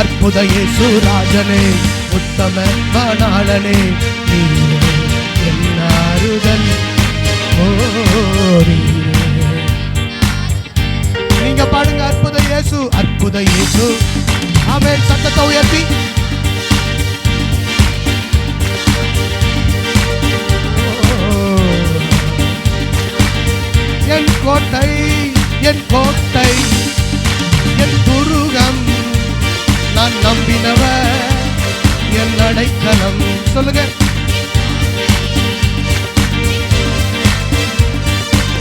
அற்புத இயேசு ராஜனே, உத்தம மணாளனே, நீரே என் ஆறுதல். நீங்க பாடுங்க, அற்புத இயேசு, அற்புத இயேசு. ஆமென். சத்தத்தை உயர்த்தி என் கோட்டை, என் கோட்டை, என் துருகம், நான் நம்பினவர், என் அடைக்கலம். சொல்லுங்க,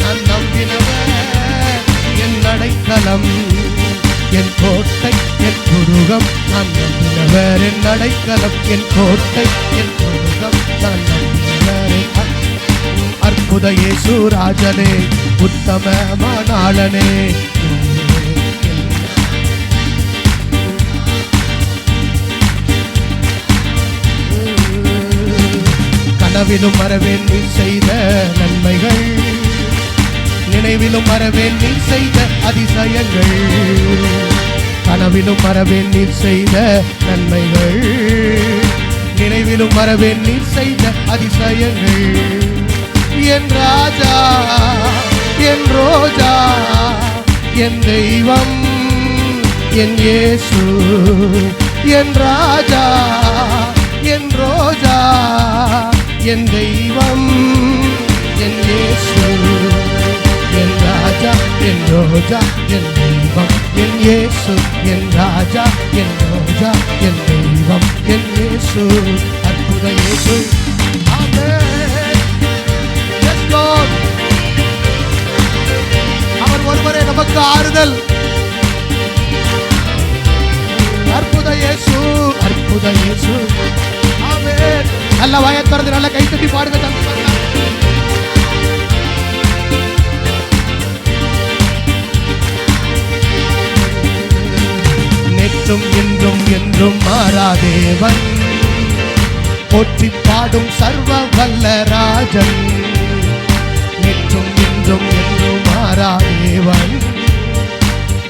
நான் நம்பினவர், என் அடைக்கலம், என் கோட்டை, என் துருகம், நான் நம்பினவர், என் அடைக்கலம், என் கோட்டை, என் துருகம், நான் நம்பினவர். அற்புத இயேசு ராஜனே, உத்தம மணாளனே, கனவிலும் மறவேன் நீ செய்த நன்மைகள், நினைவிலும் மறவேன் நீ செய்த அதிசயங்கள். கனவிலும் மறவேன் நீ செய்த நன்மைகள், நினைவிலும் மறவேன் நீ செய்த அதிசயங்கள். என் ராஜா, என் ரோஜா, என் தெய்வம், என் இயேசு. என் ராஜா, என் ரோஜா, என் தெய்வம், என் இயேசு. என் ராஜா, என் ரோஜா, என் தெய்வம், என் இயேசு. என் ராஜா, என் ரோஜா, என் தெய்வம், என் இயேசு. அற்புத இயேசு. ஆமென். S Lord. அவர் ஒருவரே நமக்கு ஆறுதல். அற்புத இயேசு, அற்புத இயேசு. ஆமென். நல்ல வாயை திறந்து நல்ல கை தட்டி பாடுங்க. நேற்றும் இன்றும் என்றும் மாறாதேவன், போற்றி பாடும் சர்வ வல்ல ராஜன். நேற்றும் இன்றும் என்றும் மாறாதேவன்,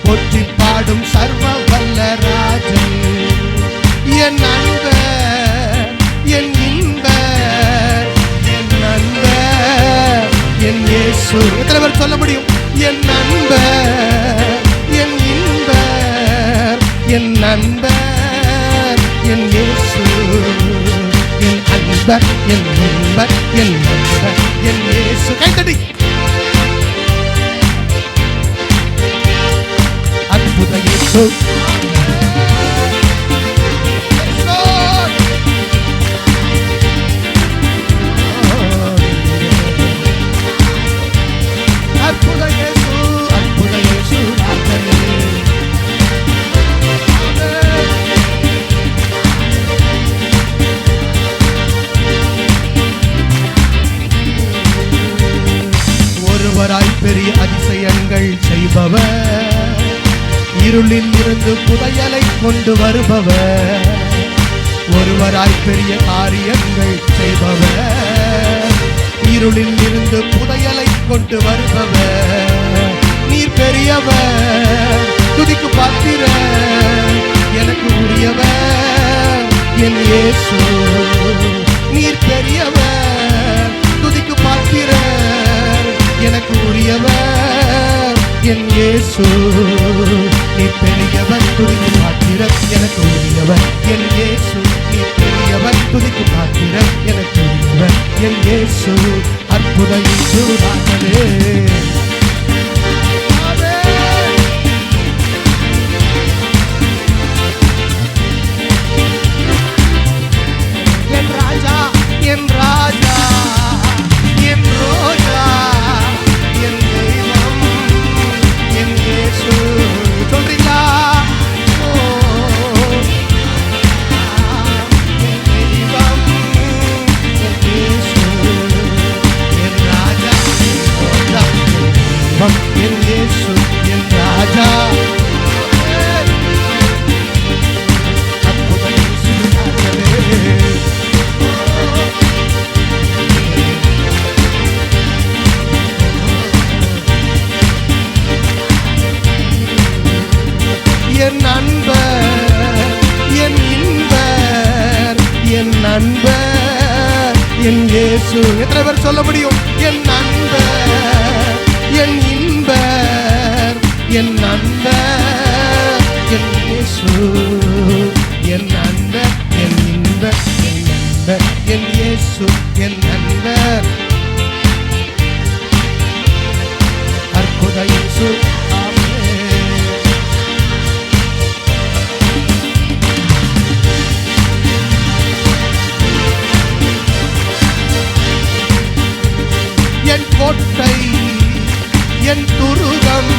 போற்றி பாடும் சர்வ வல்ல ராஜன். என் அன்பர், என் இன்பர், என் நண்பர், என் இயேசு. எத்தனை பேர் சொல்ல முடியும்? என் நண்பர், என் இன்பர், என் நண்பர், என் இயேசு. என் அன்பர், என் நண்பர், என் நண்பர், என் இயேசு. கைத்தடி. அற்புத இயேசு. அற்புத இயேசு, அற்புத இயேசு ராஜனே. ஒருவராய் பெரிய அதிசயங்கள் செய்பவர், இருளில் இருந்து புதையலை கொண்டு வருபவர். ஒருவராய் பெரிய காரியங்கள் செய்பவர், இருளில் இருந்து புதையலை கொண்டு வருபவர். நீர் பெரியவர், துதிக்கு பாத்திரர், எனக்கு உரியவர், என் இயேசு. நீர் பெரியவர், துதிக்கு பாத்திரர், எனக்கு உரியவர், என் இயேசு. நீ பெரியவர், துதிக்கு பாத்திரர், எனக்கு உரியவர், என் இயேசு. நீ பெரியவர், துதிக்கு பாத்திரர், எனக்கு உரியவர், என் இயேசு. அற்புத இயேசு ராஜனே. என் ராஜா, என் ராஜா, என் ரோஜா, என் தெய்வம், என் இயேசு. சொல்றீங்களா? என் தெய்வம், என் இயேசு. என் ராஜா, என் ரோஜா, என் தெய்வம், என் இயேசு. என் ராஜா. அற்புத இயேசு ராஜனே. என் அன்பர், நண்பர் என் இயேசு. எத்தனை பேர் சொல்ல முடியும்? என் நண்பர், என் இன்பர், என் நண்பர் என் இயேசு. என் நண்பர், என் இன்பர், என் நண்பர் என் இயேசு. என் நண்பர் அற்புத இயேசு. என் கோட்டை, என் துருகம்,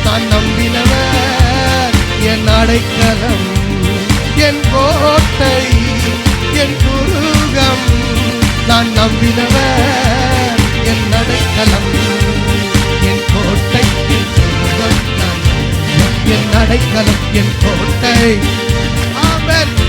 நான் நம்பினவர் என் அடைக்கலம். என் கோட்டை, என் துருகம், நான் நம்பினவர் என் அடைக்கலம். என் கோட்டை, என் துருகம், நான் என் அடைக்கலம். என் கோட்டை. ஆமென்.